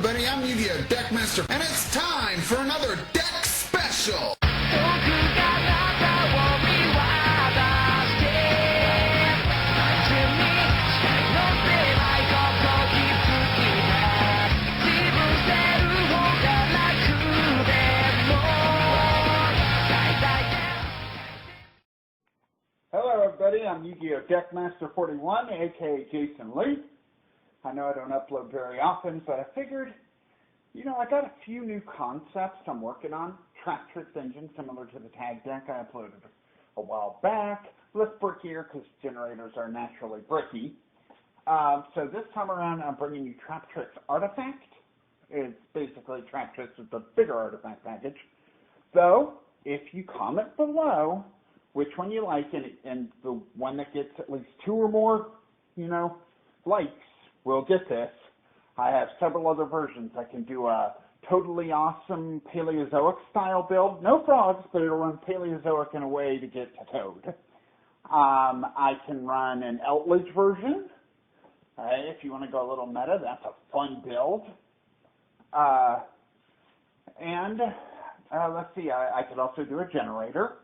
everybody, I'm Yu-Gi-Oh! Deckmaster, and it's time for another deck special! Hello everybody, I'm Yu-Gi-Oh! Deckmaster 41, aka Jason Lee. I know I don't upload very often, but I figured, I got a few new concepts I'm working on. Traptrix engine, similar to the tag deck I uploaded a while back. Less brickier because generators are naturally bricky. So this time around, I'm bringing you Traptrix Artifact. It's basically Traptrix with the bigger artifact package. So, if you comment below which one you like, and the one that gets at least 2 or more, likes, will get this. I have several other versions. I can do a totally awesome Paleozoic style build. No frogs, but it'll run Paleozoic in a way to get to Toad. I can run an Outledge version. If you want to go a little meta, that's a fun build. Let's see, I could also do a generator.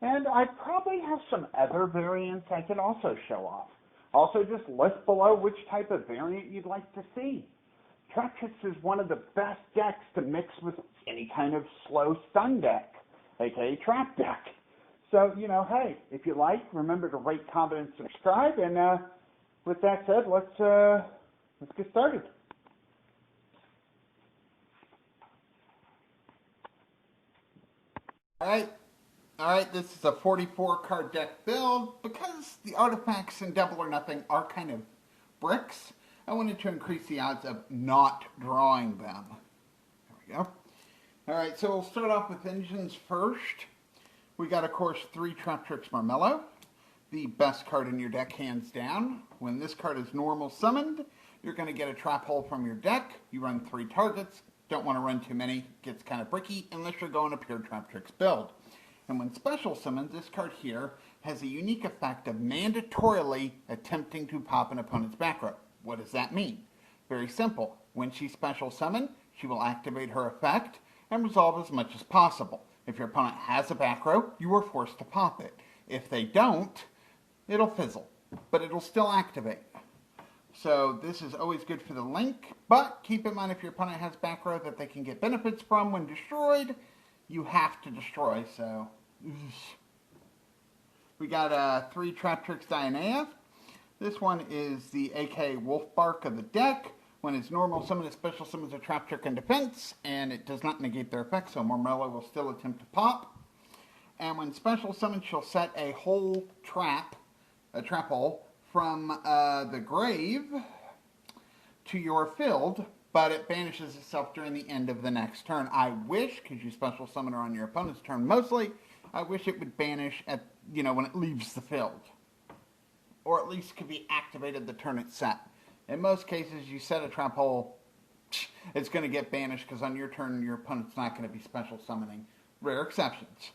And I probably have some other variants I can also show off. Also, just list below which type of variant you'd like to see. Traptrix is one of the best decks to mix with any kind of slow stun deck, aka trap deck. So, hey, if you like, remember to rate, comment, and subscribe. And with that said, let's get started. All right, this is a 44 card deck build. Because the artifacts in Double or Nothing are kind of bricks, I wanted to increase the odds of not drawing them. There we go. All right, so we'll start off with engines first. We got, of course, 3 Traptrix Marmello, the best card in your deck, hands down. When this card is normal summoned, you're going to get a trap hole from your deck. You run 3 targets. Don't want to run too many. Gets kind of bricky unless you're going a pure Traptrix build. And when special summoned, this card here has a unique effect of mandatorily attempting to pop an opponent's back row. What does that mean? Very simple. When she's special summoned, she will activate her effect and resolve as much as possible. If your opponent has a back row, you are forced to pop it. If they don't, it'll fizzle, but it'll still activate. So this is always good for the link, but keep in mind if your opponent has back row that they can get benefits from when destroyed, you have to destroy, so... We got 3 Traptrix Dionea. This one is the AK Wolf Bark of the deck. When it's normal summon, it special summons a Traptrix in defense, and it does not negate their effect, so Marmello will still attempt to pop. And when special summons, she'll set a trap hole, from the grave to your field, but it banishes itself during the end of the next turn. I wish, because you special summon her on your opponent's turn mostly, I wish it would banish at, when it leaves the field. Or at least could be activated the turn it's set. In most cases, you set a trap hole, it's going to get banished because on your turn, your opponent's not going to be special summoning. Rare exceptions.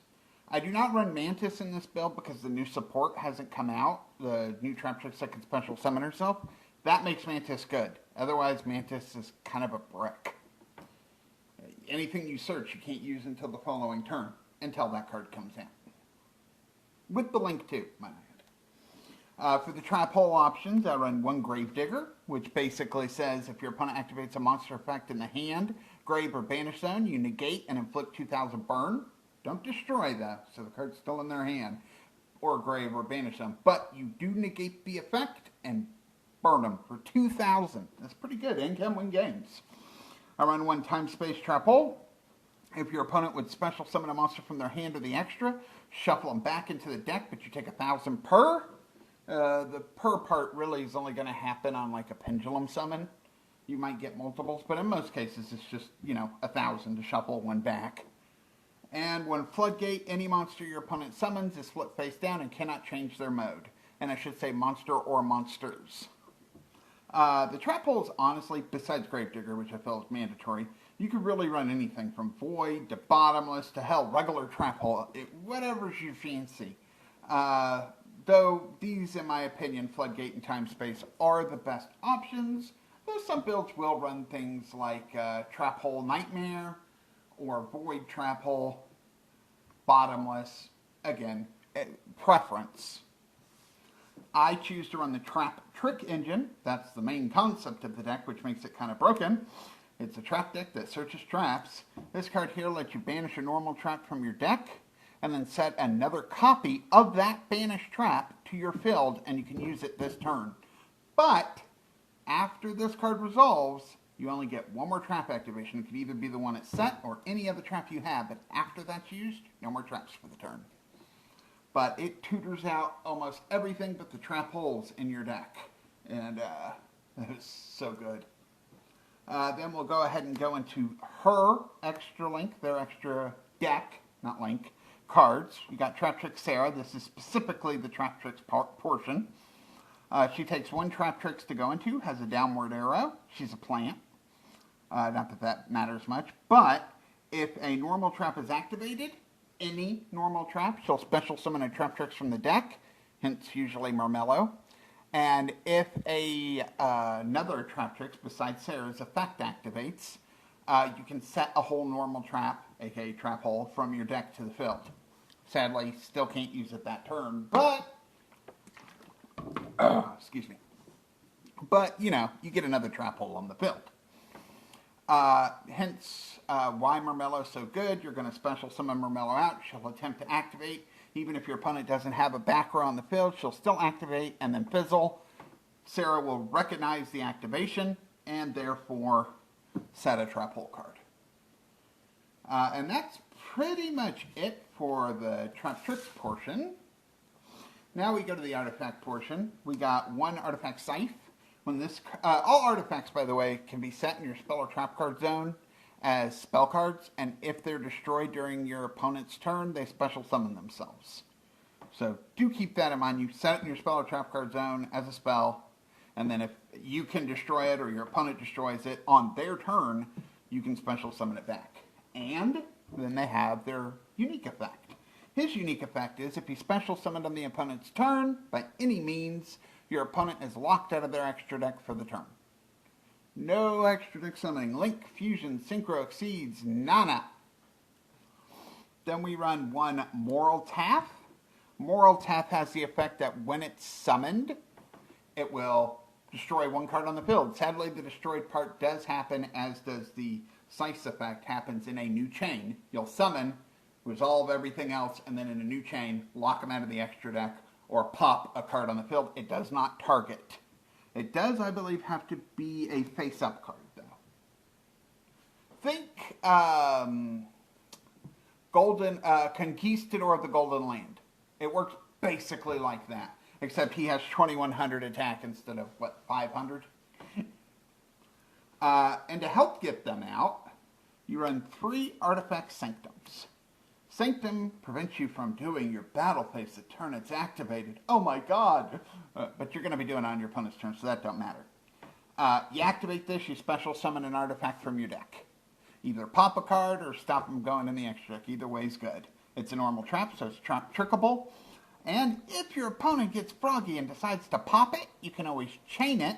I do not run Mantis in this build because the new support hasn't come out. The new Traptrix that can special summon herself. That makes Mantis good. Otherwise, Mantis is kind of a brick. Anything you search, you can't use until the following turn, until that card comes in. With the link too, might I add. For the trap hole options, I run 1 Gravedigger, which basically says if your opponent activates a monster effect in the hand, grave, or banish zone, you negate and inflict 2,000 burn. Don't destroy though, so the card's still in their hand, or grave, or banish zone. But you do negate the effect and burn them for 2,000. That's pretty good. And can win games. I run 1 Time Space Trap Hole. If your opponent would special summon a monster from their hand or the extra, shuffle them back into the deck, but you take 1,000 per. The per part really is only going to happen on like a pendulum summon. You might get multiples, but in most cases it's just, 1,000 to shuffle 1 back. And when Floodgate, any monster your opponent summons is flipped face down and cannot change their mode. And I should say monster or monsters. The trap holes, honestly, besides Gravedigger, which I feel is mandatory, you could really run anything from Void to Bottomless to hell, regular trap hole, whatever's you fancy. Though these, in my opinion, Floodgate and Time Space are the best options. Though some builds will run things like Trap Hole Nightmare or Void Trap Hole, Bottomless. Again, preference. I choose to run the Traptrix engine. That's the main concept of the deck, which makes it kind of broken. It's a trap deck that searches traps. This card here lets you banish a normal trap from your deck and then set another copy of that banished trap to your field, and you can use it this turn. But after this card resolves, you only get one more trap activation. It can either be the one it's set or any other trap you have, but after that's used, no more traps for the turn. But it tutors out almost everything but the trap holes in your deck. And that is so good. Then we'll go ahead and go into her extra link, their extra deck, not link, cards. You got Traptrix Sarah. This is specifically the Traptrix portion. She takes one Traptrix to go into, has a downward arrow. She's a plant. Not that that matters much. But if a normal trap is activated, any normal trap, she'll special summon a Traptrix from the deck, hence usually Marmello. And if another Traptrix besides Sarah's effect activates, you can set a whole normal trap, aka trap hole, from your deck to the field. Sadly, still can't use it that turn, but excuse me. But you know, you get another trap hole on the field. Hence, why Marmello is so good. You're going to special summon Marmello out. She'll attempt to activate. Even if your opponent doesn't have a back row on the field, she'll still activate and then fizzle. Sarah will recognize the activation and therefore set a trap hole card. And that's pretty much it for the Traptrix portion. Now we go to the artifact portion. We got one artifact Scythe. When this, all artifacts, by the way, can be set in your spell or trap card zone as spell cards, and if they're destroyed during your opponent's turn, they special summon themselves. So do keep that in mind. You set it in your spell or trap card zone as a spell, and then if you can destroy it or your opponent destroys it on their turn, you can special summon it back. And then they have their unique effect. His unique effect is if he special summoned on the opponent's turn, by any means, your opponent is locked out of their extra deck for the turn. No extra deck summoning. Link, Fusion, Synchro, Exceeds, nana. Then we run one Moral Taff. Moral Taff has the effect that when it's summoned, it will destroy one card on the field. Sadly, the destroyed part does happen, as does the Scythe effect, happens in a new chain. You'll summon, resolve everything else, and then in a new chain, lock them out of the extra deck, or pop a card on the field. It does not target. It does, I believe, have to be a face-up card, though. Think Golden Conquistador of the Golden Land. It works basically like that, except he has 2100 attack instead of, what, 500? And to help get them out, you run 3 Artifact Sanctums. Sanctum prevents you from doing your battle phase the turn it's activated. Oh my god! But you're going to be doing it on your opponent's turn, so that don't matter. You activate this, you special summon an artifact from your deck. Either pop a card or stop them going in the extra deck. Either way is good. It's a normal trap, so it's trap-trickable. And if your opponent gets froggy and decides to pop it, you can always chain it,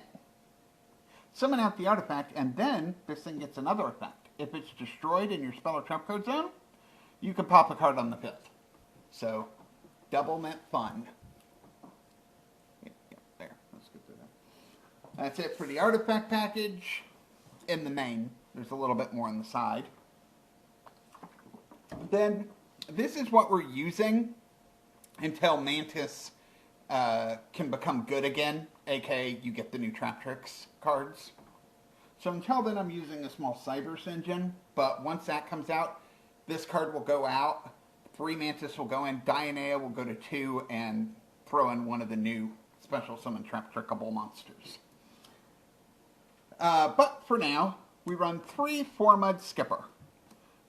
summon out the artifact, and then this thing gets another effect. If it's destroyed in your spell or trap card zone, you can pop a card on the field. So, double mint fun. Yeah, there. Let's get through that. That's it for the artifact package. In the main, there's a little bit more on the side. Then, this is what we're using until Mantis can become good again, aka you get the new Traptrix cards. So until then, I'm using a small Cyberse engine, but once that comes out, this card will go out, 3 Mantis will go in, Dionea will go to 2, and throw in one of the new special summon Trap-Trickable monsters. But for now, we run 3 Formud Skipper.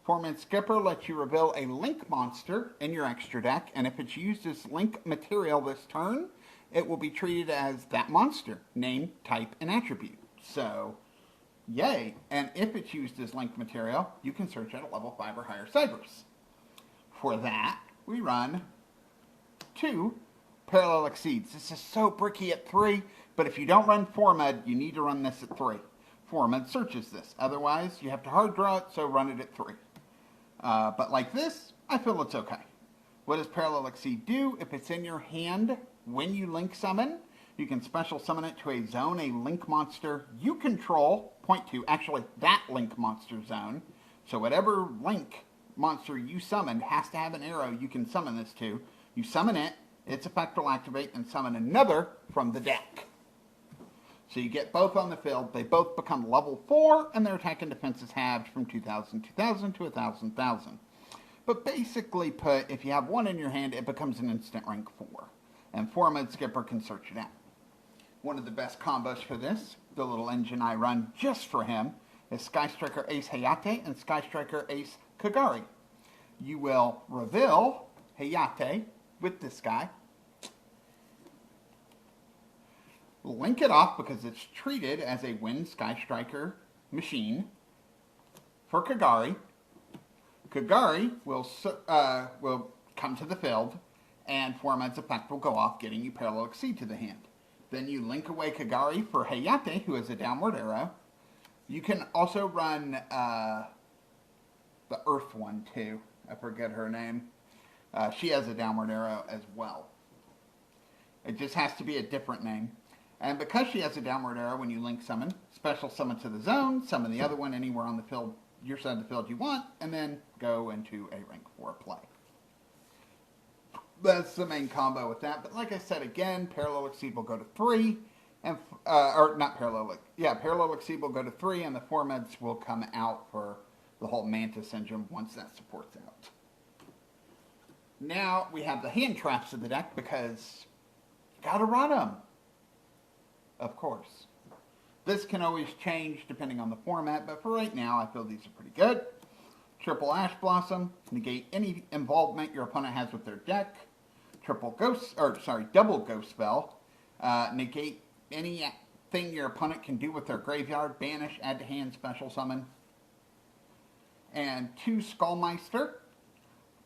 Formud Skipper lets you reveal a Link monster in your extra deck, and if it's used as Link material this turn, it will be treated as that monster, name, type, and attribute. So, yay! And if it's used as Link material, you can search at a level 5 or higher Cyberse. For that, we run 2 Parallel Exceeds. This is so bricky at 3. But if you don't run Formed, you need to run this at 3. Formed searches this. Otherwise, you have to hard draw it, so run it at 3. But like this, I feel it's okay. What does Parallel Exceed do? If it's in your hand when you link summon, you can special summon it to a zone, a link monster you control, point to, actually, that link monster zone. So whatever link monster you summoned has to have an arrow you can summon this to. You summon it, its effect will activate, and summon another from the deck. So you get both on the field. They both become level 4, and their attack and defense is halved from 2,000, 2,000 to 1,000, 1,000. But basically put, if you have one in your hand, it becomes an instant rank 4. And Formed Skipper can search it out. One of the best combos for this, the little engine I run just for him, is Sky Striker Ace Hayate and Sky Striker Ace Kagari. You will reveal Hayate with this guy, link it off because it's treated as a Wind Sky Striker machine for Kagari. Kagari will come to the field, and Formed's effect will go off, getting you Parallel Exceed to the hand. Then you link away Kagari for Hayate, who has a downward arrow. You can also run the Earth one, too. I forget her name. She has a downward arrow as well. It just has to be a different name. And because she has a downward arrow, when you link summon, special summon to the zone, summon the other one anywhere on the field, your side of the field you want, and then go into a rank 4 play. That's the main combo with that. But like I said again, Parallel Exceed will go to 3, and Parallel Exceed will go to 3, and the Formeds will come out for the whole Mantis engine once that support's out. Now we have the hand traps of the deck because you gotta run them. Of course. This can always change depending on the format, but for right now, I feel these are pretty good. Triple Ash Blossom, negate any involvement your opponent has with their deck. Double Ghost Spell, negate anything your opponent can do with their graveyard, banish, add to hand, special summon. And 2 Skullmeister.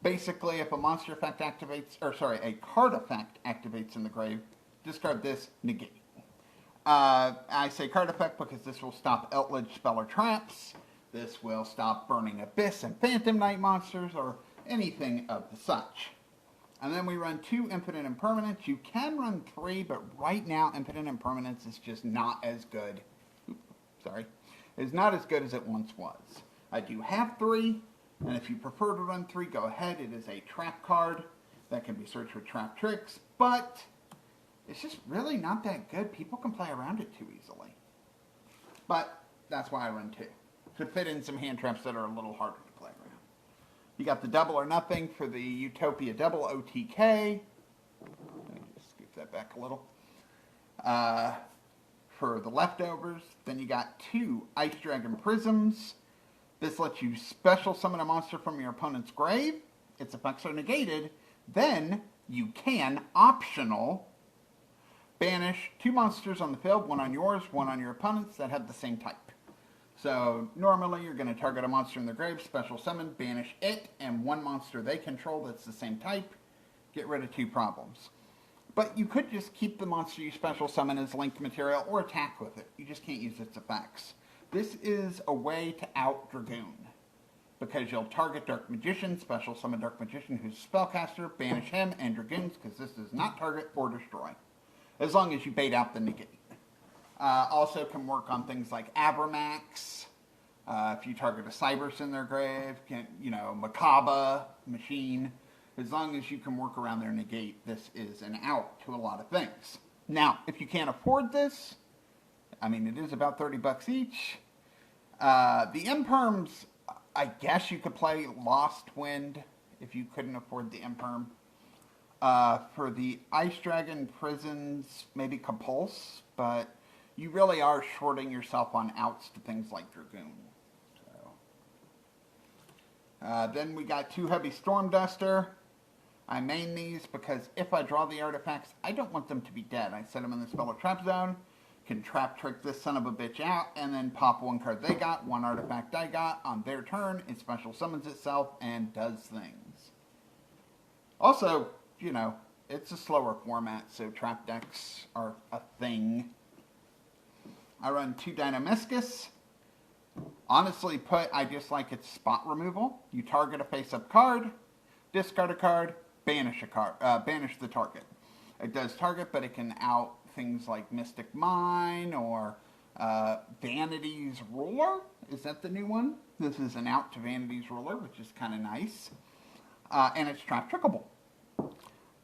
Basically, if a monster effect activates, a card effect activates in the grave, discard this, negate. I say card effect because this will stop Eldritch Spell or traps. This will stop Burning Abyss and Phantom Knight monsters or anything of the such. And then we run 2 Infinite Impermanence. You can run 3, but right now Infinite Impermanence is just not as good. Is not as good as it once was. I do have 3, and if you prefer to run 3, go ahead. It is a trap card that can be searched with Traptrix, but it's just really not that good. People can play around it too easily. But that's why I run 2. To fit in some hand traps that are a little harder to play around. You got the Double or Nothing for the Utopia Double OTK. Let me just scoop that back a little. For the leftovers, then you got 2 Ice Dragon Prisms. This lets you special summon a monster from your opponent's grave. Its effects are negated. Then you can optional banish 2 monsters on the field, 1 on yours, 1 on your opponent's, that have the same type. So normally you're going to target a monster in their grave, special summon, banish it, and 1 monster they control that's the same type. Get rid of 2 problems. But you could just keep the monster you special summon as linked material or attack with it. You just can't use its effects. This is a way to out Dragoon. Because you'll target Dark Magician, special summon Dark Magician who's a spellcaster, banish him and Dragoons because this does not target or destroy. As long as you bait out the negate. Also can work on things like Abramax. If you target a Cybers in their grave, Macabre, Machine. As long as you can work around their negate, this is an out to a lot of things. Now, if you can't afford this, it is about 30 bucks each. The Imperms, I guess you could play Lost Wind if you couldn't afford the Imperm. For the Ice Dragon Prisons, maybe Compulse, but you really are shorting yourself on outs to things like Dragoon. Then we got 2 Heavy Storm Duster. I main these because if I draw the artifacts, I don't want them to be dead. I set them in the Spell or Trap Zone, can Trap Trick this son of a bitch out, and then pop 1 card they got, 1 artifact I got. On their turn, it special summons itself and does things. Also, it's a slower format, so trap decks are a thing. I run 2 Dynamiscus. Honestly put, I just like its spot removal. You target a face-up card, discard a card, banish a card, banish the target. It does target, but it can out things like Mystic Mine or Vanity's Ruler. Is that the new one? This is an out to Vanity's Ruler, which is kind of nice. And it's trap-trickable.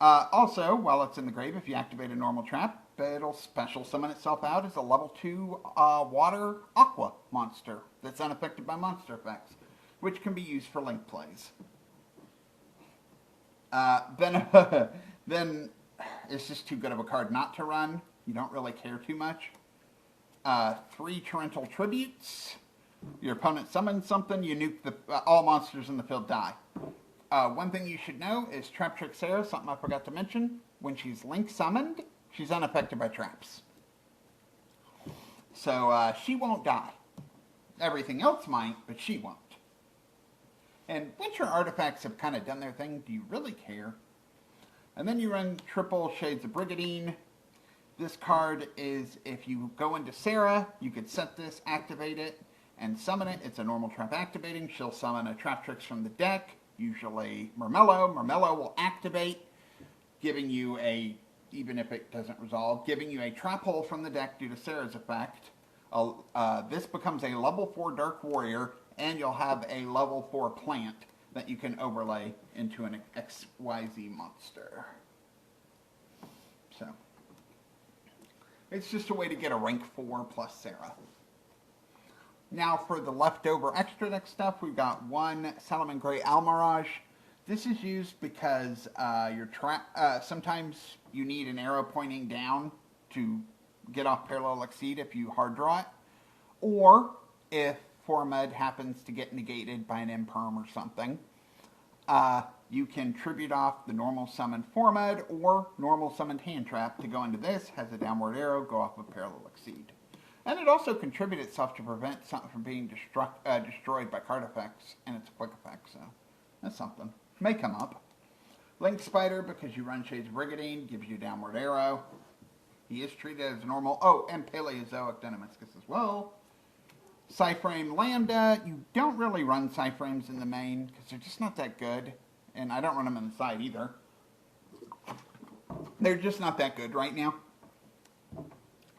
Also, while it's in the grave, if you activate a normal trap, it'll special summon itself out as a level 2 water aqua monster that's unaffected by monster effects, which can be used for link plays. Then it's just too good of a card not to run. You don't really care too much. 3 Torrential Tributes. Your opponent summons something, you nuke all monsters in the field die. One thing you should know is Traptrix Sarah, something I forgot to mention, when she's link summoned, she's unaffected by traps. So she won't die. Everything else might, but she won't. And once your artifacts have kind of done their thing, do you really care? And then you run triple Shades of Brigadine. This card is, if you go into Sarah, you could set this, activate it, and summon it. It's a normal trap activating. She'll summon a Traptrix from the deck, usually Murmello. Murmello will activate, giving you a, even if it doesn't resolve, giving you a trap hole from the deck due to Sarah's effect. This becomes a level 4 Dark Warrior, and you'll have a level 4 plant that you can overlay into an XYZ monster. So, it's just a way to get a rank 4 plus Sarah. Now for the leftover extra deck stuff, we've got 1 Salomon Grey Almirage. This is used because sometimes you need an arrow pointing down to get off Parallel Exceed if you hard draw it, or if Formud happens to get negated by an Imperm or something. You can tribute off the normal summoned Formud or normal summoned Hand Trap to go into this, has a downward arrow, go off of Parallel Exceed. And it also contributes itself to prevent something from being destroyed by card effects, and it's a quick effect, so that's something. May come up. Link Spider, because you run Shades of Brigadine, gives you a downward arrow. He is treated as normal. Oh, and Paleozoic Dynamiscus as well. Psyframe Lambda, you don't really run Psyframes in the main, because they're just not that good. And I don't run them in the side either. They're just not that good right now.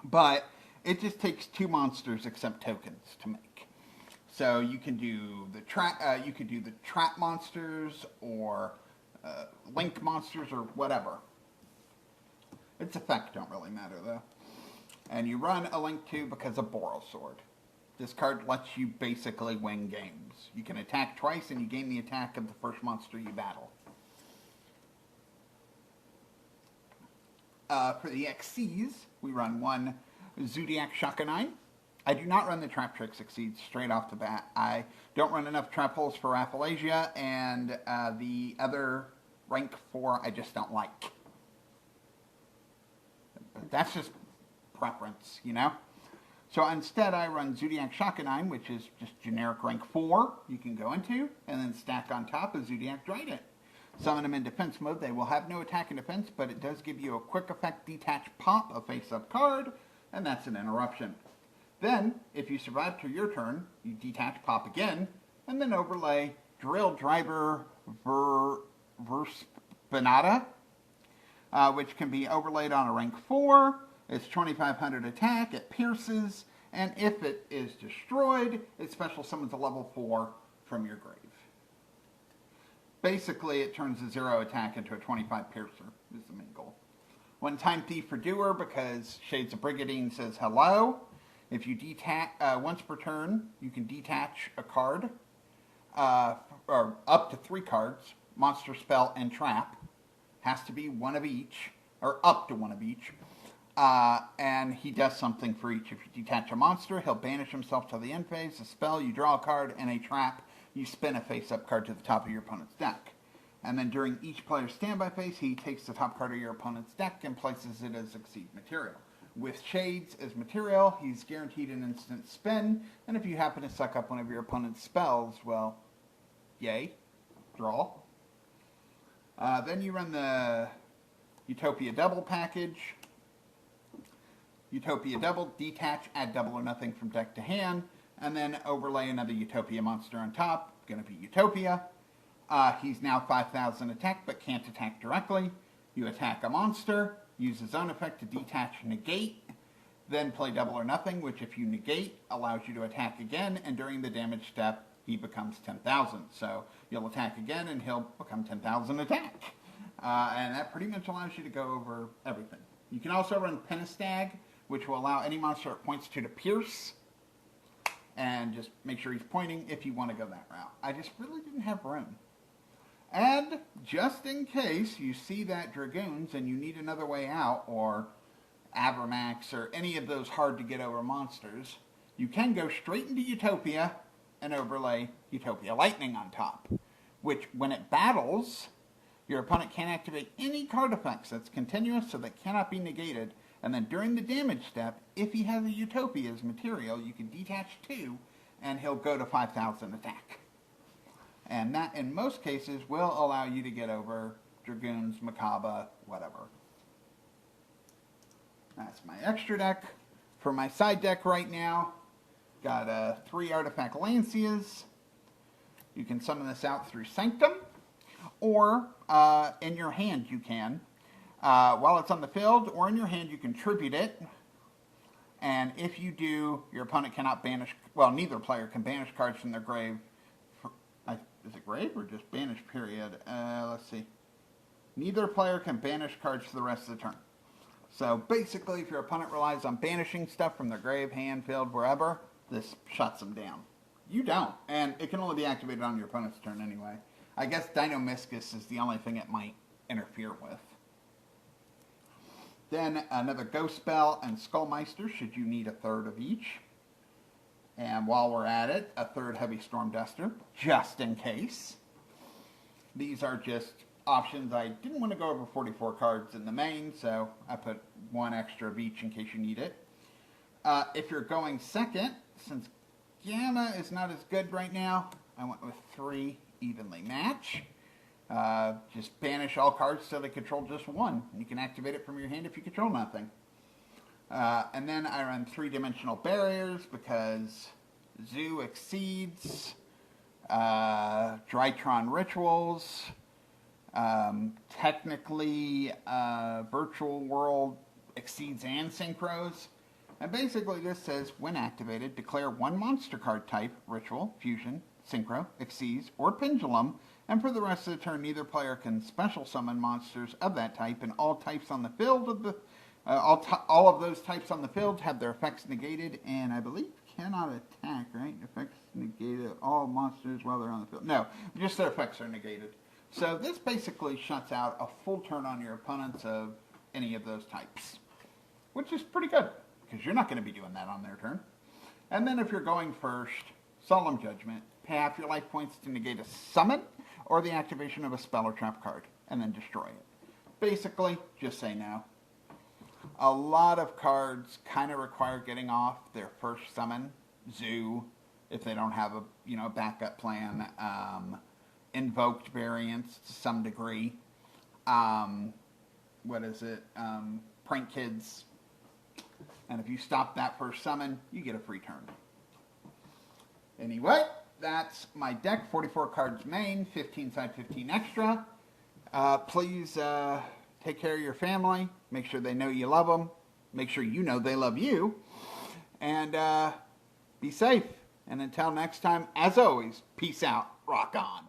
But it just takes 2 monsters except tokens to make. So you can do the trap monsters or link monsters or whatever. Its effect don't really matter though. And you run a link 2 because of Boral Sword. This card lets you basically win games. You can attack twice and you gain the attack of the first monster you battle. For the XCs, we run 1 Zodiac Shakanine. I do not run the Traptrix Exceeds straight off the bat. I don't run enough trap holes for Rafflesia, and the other rank 4 I just don't like. But that's just preference, you know? So instead I run Zodiac Shakanine, which is just generic rank 4 you can go into, and then stack on top of Zodiac Trident. Summon them in defense mode. They will have no attack and defense, but it does give you a quick effect detach pop, a face-up card, and that's an interruption. Then, if you survive to your turn, you detach pop again, and then overlay Drill Driver Verspinata, which can be overlaid on a rank 4. It's 2500 attack, it pierces, and if it is destroyed, it special summons a level 4 from your grave. Basically, it turns a 0 attack into a 25 piercer, is the main goal. 1 Time Thief for Doer, because Shades of Brigadine says hello. If you detach, once per turn, you can detach a card, or up to 3 cards, monster, spell, and trap. Has to be 1 of each, or up to 1 of each. And he does something for each. If you detach a monster, he'll banish himself till the end phase. A spell, you draw a card, and a trap, you spin a face-up card to the top of your opponent's deck. And then during each player's standby phase, he takes the top card of your opponent's deck and places it as Exceed material. With Shades as material, he's guaranteed an instant spin, and if you happen to suck up one of your opponent's spells, well, yay, draw. Then you run the Utopia Double package. Utopia double, detach, add double or nothing from deck to hand, and then overlay another Utopia monster on top. Going to be Utopia. He's now 5,000 attack, but can't attack directly. You attack a monster, use his own effect to detach, negate, then play double or nothing, which if you negate, allows you to attack again, and during the damage step, he becomes 10,000. So you'll attack again, and he'll become 10,000 attack. And that pretty much allows you to go over everything. You can also run Pentastag, which will allow any monster it points to pierce, and just make sure he's pointing if you want to go that route. I just really didn't have room. And just in case you see that Dragoons and you need another way out, or Avermax, or any of those hard to get over monsters, you can go straight into Utopia and overlay Utopia Lightning on top, which when it battles, your opponent can't activate any card effects that's continuous, so that cannot be negated. And then during the damage step, if he has a Utopia as material, you can detach 2, and he'll go to 5,000 attack. And that, in most cases, will allow you to get over Dragoons, Macabre, whatever. That's my extra deck. For my side deck right now, got 3 Artifact Lancias. You can summon this out through Sanctum, or in your hand you can. While it's on the field, or in your hand, you can tribute it. And if you do, your opponent cannot banish, well, neither player can banish cards from their grave. Is it grave or just banish, period? Let's see. Neither player can banish cards for the rest of the turn. So basically, if your opponent relies on banishing stuff from their grave, hand, field, wherever, this shuts them down. You don't, and it can only be activated on your opponent's turn anyway. I guess Dinomischus is the only thing it might interfere with. Then another Ghost Spell and Skullmeister, should you need a third of each. And while we're at it, a third Heavy Storm Duster, just in case. These are just options. I didn't want to go over 44 cards in the main, so I put 1 extra of each in case you need it. If you're going second, since Gamma is not as good right now, I went with 3 Evenly Match. Just banish all cards so they control just 1. You can activate it from your hand if you control nothing. And then I run 3-dimensional barriers because Zoo exceeds, Drytron Rituals, technically Virtual World exceeds and synchros. And basically this says, when activated, declare 1 monster card type, Ritual, Fusion, Synchro, Exceeds, or Pendulum, and for the rest of the turn, neither player can special summon monsters of that type, and all types on the field of the all of those types on the field have their effects negated, and I believe cannot attack, right? Effects negated, all monsters while they're on the field. No, just their effects are negated. So this basically shuts out a full turn on your opponents of any of those types, which is pretty good, because you're not going to be doing that on their turn. And then if you're going first, Solemn Judgment, pay half your life points to negate a summon or the activation of a spell or trap card, and then destroy it. Basically, just say no. A lot of cards kind of require getting off their first summon. Zoo, if they don't have a backup plan. Invoked variants to some degree. What is it? Prank Kids. And if you stop that first summon, you get a free turn. Anyway, that's my deck. 44 cards main, 15 side, 15 extra. Please take care of your family. Make sure they know you love them. Make sure you know they love you. And be safe. And until next time, as always, peace out. Rock on.